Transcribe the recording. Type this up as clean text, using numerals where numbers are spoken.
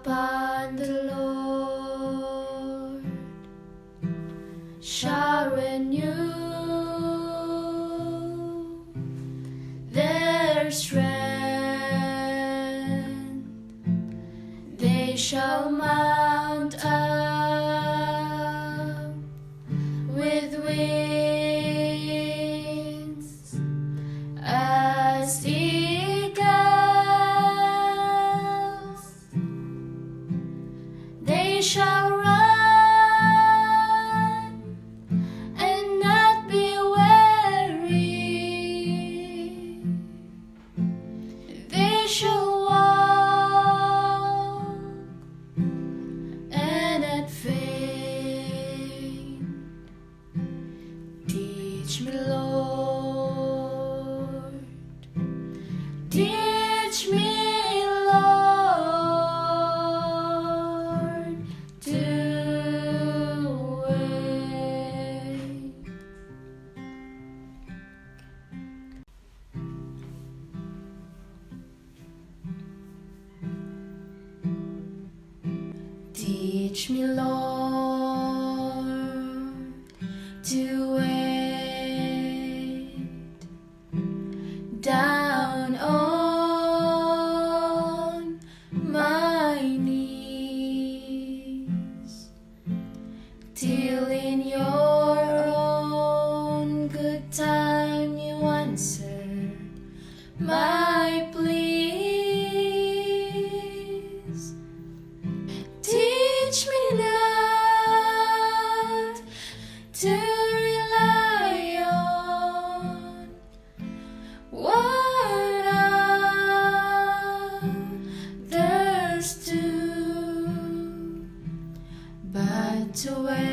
upon the Lord shall renew their strength. They shall mount up with wings as eagles. They shall run and not be weary. They shall walk and not faint. Teach me, Lord. Teach me, Lord, to wait. Teach me, Lord, to wait down on my knees till in your own good time you answer my pleas. Teach me not to rely on what others do, but to wait